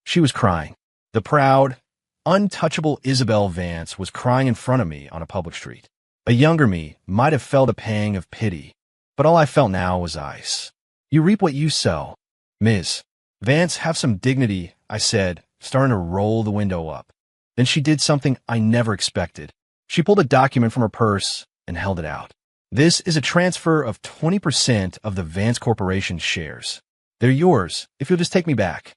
She was crying. The proud, untouchable Isabel Vance was crying in front of me on a public street. A younger me might have felt a pang of pity, but all I felt now was ice. "You reap what you sow. Ms. Vance, have some dignity," I said, starting to roll the window up. Then she did something I never expected. She pulled a document from her purse and held it out. "This is a transfer of 20% of the Vance Corporation's shares. They're yours if you'll just take me back."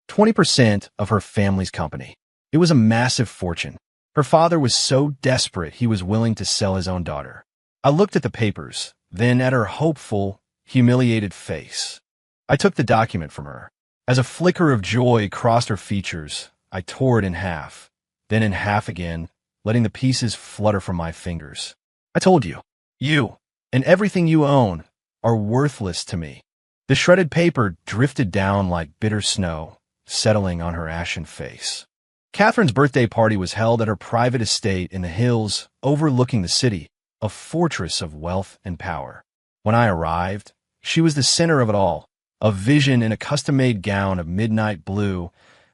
20% of her family's company. It was a massive fortune. Her father was so desperate he was willing to sell his own daughter. I looked at the papers, then at her hopeful, humiliated face. I took the document from her. As a flicker of joy crossed her features, I tore it in half, then in half again, letting the pieces flutter from my fingers. "I told you, you and everything you own are worthless to me." The shredded paper drifted down like bitter snow, settling on her ashen face. Catherine's birthday party was held at her private estate in the hills overlooking the city, a fortress of wealth and power. When I arrived, she was the center of it all, a vision in a custom-made gown of midnight blue,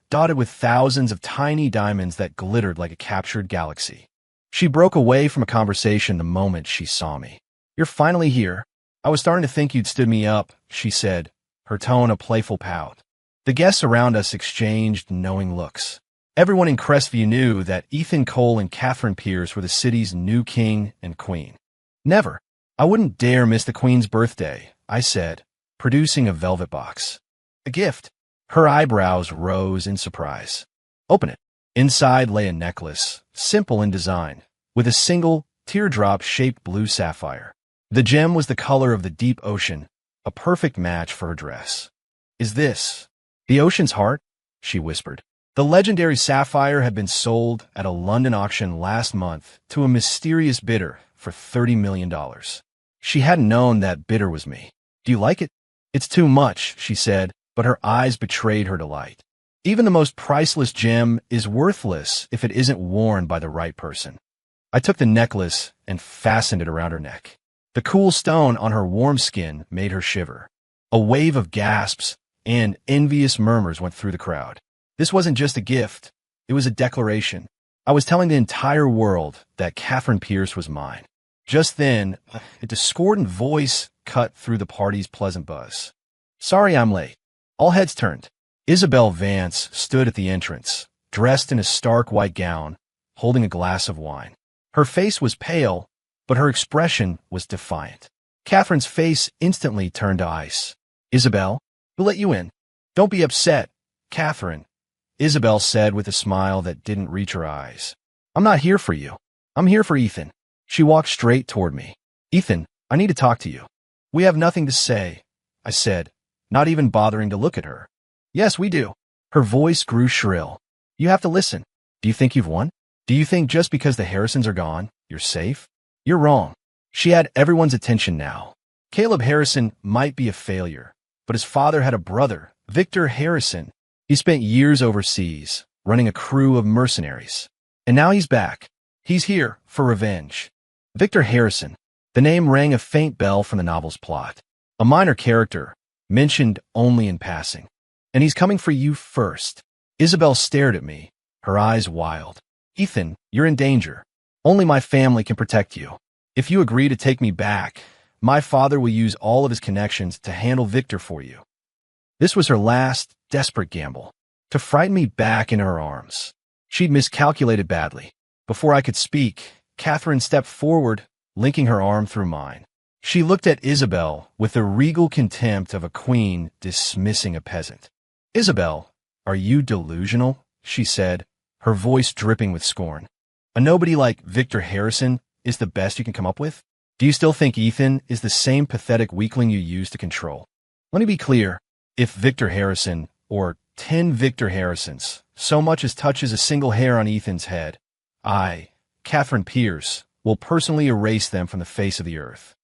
dotted with thousands of tiny diamonds that glittered like a captured galaxy. She broke away from a conversation the moment she saw me. "You're finally here. I was starting to think you'd stood me up, she said, her tone a playful pout. The guests around us exchanged knowing looks. Everyone in Crestview knew that Ethan Cole and Catherine Pierce were the city's new king and queen. Never. I wouldn't dare miss the queen's birthday, I said, producing a velvet box. A gift. Her eyebrows rose in surprise. Open it. Inside lay a necklace, simple in design, with a single, teardrop-shaped blue sapphire. The gem was the color of the deep ocean, a perfect match for her dress. Is this the ocean's heart? She whispered. The legendary sapphire had been sold at a London auction last month to a mysterious bidder for $30 million. She hadn't known that bidder was me. Do you like it? It's too much, she said, but her eyes betrayed her delight. Even the most priceless gem is worthless if it isn't worn by the right person. I took the necklace and fastened it around her neck. The cool stone on her warm skin made her shiver. A wave of gasps and envious murmurs went through the crowd. This wasn't just a gift. It was a declaration. I was telling the entire world that Catherine Pierce was mine. Just then, a discordant voice cut through the party's pleasant buzz. Sorry I'm late. All heads turned. Isabel Vance stood at the entrance, dressed in a stark white gown, holding a glass of wine. Her face was pale, but her expression was defiant. Catherine's face instantly turned to ice. Isabel, we'll let you in. Don't be upset, Catherine, Isabel said with a smile that didn't reach her eyes. I'm not here for you. I'm here for Ethan. She walked straight toward me. Ethan, I need to talk to you. We have nothing to say, I said, not even bothering to look at her. Yes, we do. Her voice grew shrill. You have to listen. Do you think you've won? Do you think just because the Harrisons are gone, you're safe? You're wrong. She had everyone's attention now. Caleb Harrison might be a failure, but his father had a brother, Victor Harrison. He spent years overseas, running a crew of mercenaries. And now he's back. He's here for revenge. Victor Harrison. The name rang a faint bell from the novel's plot. A minor character, mentioned only in passing. And he's coming for you first. Isabel stared at me, her eyes wild. Ethan, you're in danger. Only my family can protect you. If you agree to take me back, my father will use all of his connections to handle Victor for you. This was her last, desperate gamble, to frighten me back into her arms. She'd miscalculated badly. Before I could speak, Catherine stepped forward, linking her arm through mine. She looked at Isabel with the regal contempt of a queen dismissing a peasant. Isabel, are you delusional? She said, her voice dripping with scorn. A nobody like Victor Harrison is the best you can come up with? Do you still think Ethan is the same pathetic weakling you used to control? Let me be clear. If Victor Harrison, or 10 Victor Harrisons, so much as touches a single hair on Ethan's head, I, Catherine Pierce, will personally erase them from the face of the earth.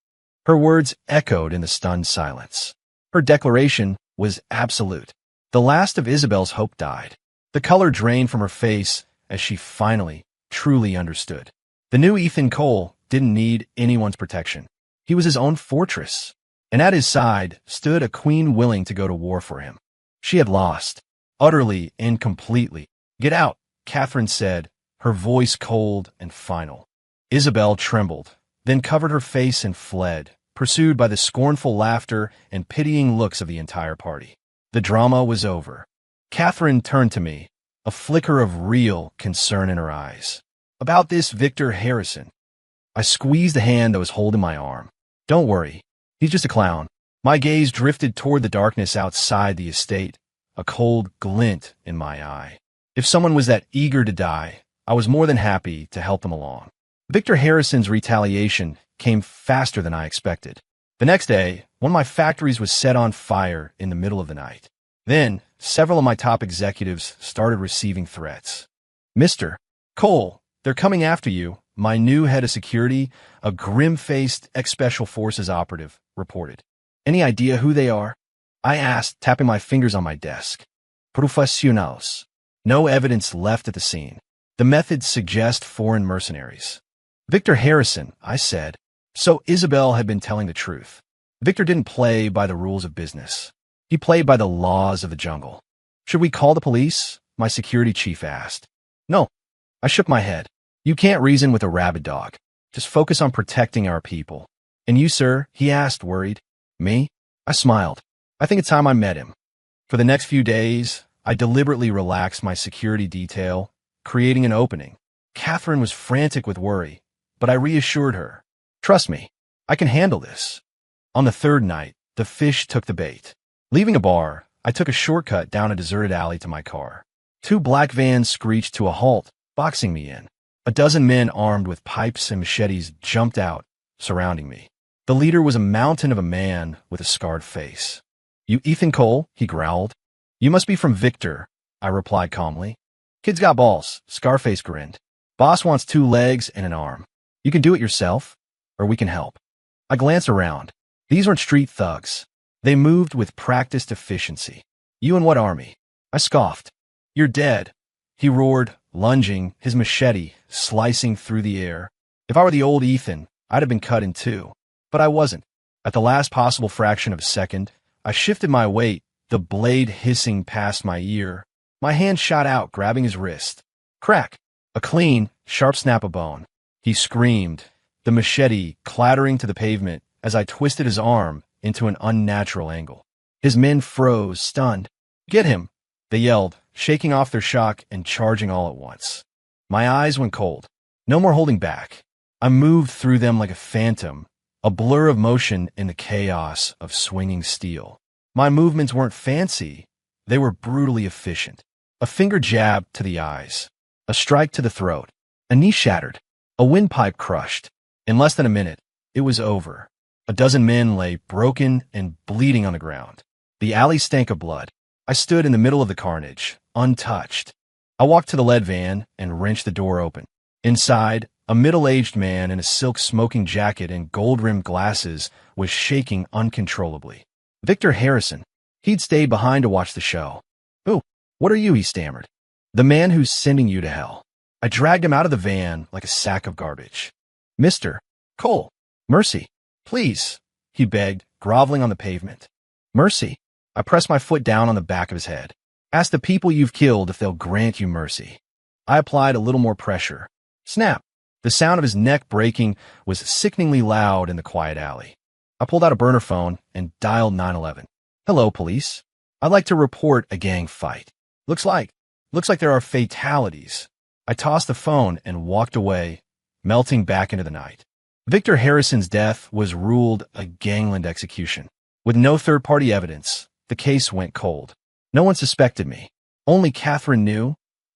Her words echoed in the stunned silence. Her declaration was absolute. The last of Isabel's hope died. The color drained from her face as she finally, truly understood. The new Ethan Cole didn't need anyone's protection. He was his own fortress. And at his side stood a queen willing to go to war for him. She had lost, utterly and completely. Get out, Catherine said, her voice cold and final. Isabel trembled, then covered her face and fled, pursued by the scornful laughter and pitying looks of the entire party. The drama was over. Catherine turned to me, a flicker of real concern in her eyes. About this Victor Harrison. I squeezed the hand that was holding my arm. Don't worry. He's just a clown. My gaze drifted toward the darkness outside the estate, a cold glint in my eye. If someone was that eager to die, I was more than happy to help them along. Victor Harrison's retaliation came faster than I expected. The next day, one of my factories was set on fire in the middle of the night. Then, several of my top executives started receiving threats. Mr. Cole, they're coming after you, my new head of security, a grim-faced ex-special forces operative, reported. Any idea who they are? I asked, tapping my fingers on my desk. Profesionals. No evidence left at the scene. The methods suggest foreign mercenaries. Victor Harrison, I said. So Isabel had been telling the truth. Victor didn't play by the rules of business. He played by the laws of the jungle. Should we call the police? My security chief asked. No. I shook my head. You can't reason with a rabid dog. Just focus on protecting our people. And you, sir? He asked, worried. Me? I smiled. I think it's time I met him. For the next few days, I deliberately relaxed my security detail, creating an opening. Catherine was frantic with worry, but I reassured her. Trust me, I can handle this. On the third night, the fish took the bait. Leaving a bar, I took a shortcut down a deserted alley to my car. 2 black vans screeched to a halt, boxing me in. A dozen men armed with pipes and machetes jumped out, surrounding me. The leader was a mountain of a man with a scarred face. You Ethan Cole? He growled. You must be from Victor, I replied calmly. Kid's got balls, Scarface grinned. Boss wants 2 legs and an arm. You can do it yourself, or we can help. I glanced around. These weren't street thugs. They moved with practiced efficiency. You in what army? I scoffed. You're dead, he roared, lunging, his machete slicing through the air. If I were the old Ethan, I'd have been cut in 2. But I wasn't. At the last possible fraction of a second, I shifted my weight, the blade hissing past my ear. My hand shot out, grabbing his wrist. Crack! A clean, sharp snap of bone. He screamed, the machete clattering to the pavement as I twisted his arm into an unnatural angle. His men froze, stunned. Get him! They yelled, shaking off their shock and charging all at once. My eyes went cold. No more holding back. I moved through them like a phantom, a blur of motion in the chaos of swinging steel. My movements weren't fancy. They were brutally efficient. A finger jab to the eyes. A strike to the throat. A knee shattered. A windpipe crushed. In less than a minute, it was over. A dozen men lay broken and bleeding on the ground. The alley stank of blood. I stood in the middle of the carnage, untouched. I walked to the lead van and wrenched the door open. Inside, a middle-aged man in a silk smoking jacket and gold-rimmed glasses was shaking uncontrollably. Victor Harrison. He'd stayed behind to watch the show. "Who? What are you?" he stammered. "The man who's sending you to hell." I dragged him out of the van like a sack of garbage. "Mr. Cole, mercy, please," he begged, groveling on the pavement. "Mercy?" I pressed my foot down on the back of his head. "Ask the people you've killed if they'll grant you mercy." I applied a little more pressure. Snap! The sound of his neck breaking was sickeningly loud in the quiet alley. I pulled out a burner phone and dialed 911. "Hello, police. I'd like to report a gang fight. Looks like there are fatalities." I tossed the phone and walked away, melting back into the night. Victor Harrison's death was ruled a gangland execution. With no third-party evidence, the case went cold. No one suspected me. Only Catherine knew,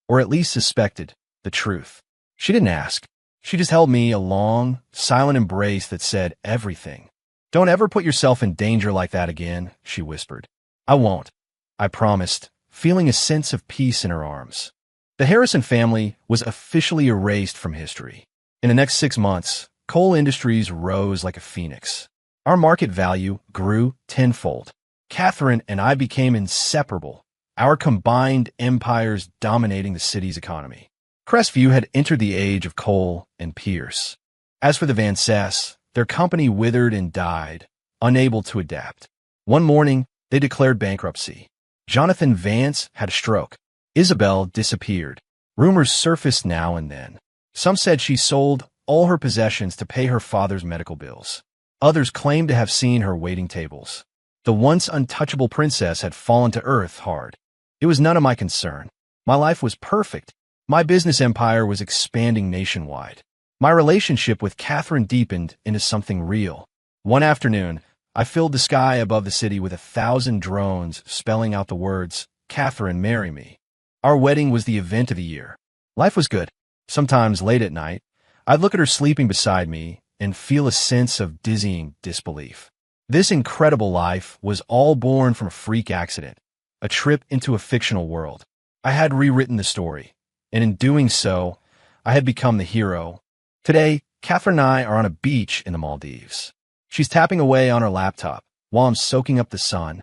or at least suspected, the truth. She didn't ask. She just held me a long, silent embrace that said everything. "Don't ever put yourself in danger like that again," she whispered. "I won't," I promised, feeling a sense of peace in her arms. The Harrison family was officially erased from history. In the next 6 months, coal industries rose like a phoenix. Our market value grew tenfold. Catherine and I became inseparable, our combined empires dominating the city's economy. Crestview had entered the age of Cole and Pierce. As for the Fiancée, their company withered and died, unable to adapt. One morning, they declared bankruptcy. Jonathan Vance had a stroke. Isabel disappeared. Rumors surfaced now and then. Some said she sold all her possessions to pay her father's medical bills. Others claimed to have seen her waiting tables. The once untouchable princess had fallen to earth hard. It was none of my concern. My life was perfect. My business empire was expanding nationwide. My relationship with Catherine deepened into something real. One afternoon, I filled the sky above the city with 1,000 drones spelling out the words, "Catherine, marry me." Our wedding was the event of the year. Life was good. Sometimes late at night, I'd look at her sleeping beside me and feel a sense of dizzying disbelief. This incredible life was all born from a freak accident, a trip into a fictional world. I had rewritten the story, and in doing so, I had become the hero. Today, Catherine and I are on a beach in the Maldives. She's tapping away on her laptop while I'm soaking up the sun.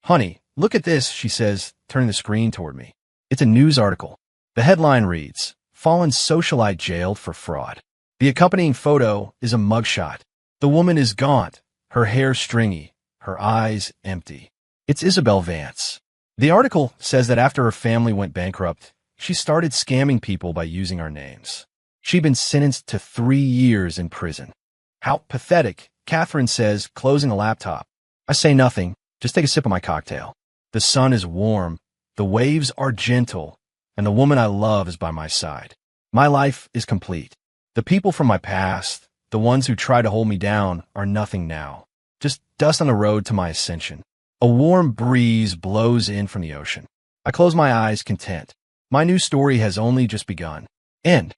"Honey, look at this," she says, turning the screen toward me. It's a news article. The headline reads, "Fallen socialite jailed for fraud." The accompanying photo is a mugshot. The woman is gaunt, her hair stringy, her eyes empty. It's Isabel Vance. The article says that after her family went bankrupt, she started scamming people by using our names. She'd been sentenced to 3 years in prison. How pathetic, Catherine says, closing a laptop. I say nothing, just take a sip of my cocktail. The sun is warm, the waves are gentle, and the woman I love is by my side. My life is complete. The people from my past, the ones who try to hold me down, are nothing now. Just dust on the road to my ascension. A warm breeze blows in from the ocean. I close my eyes, content. My new story has only just begun. End.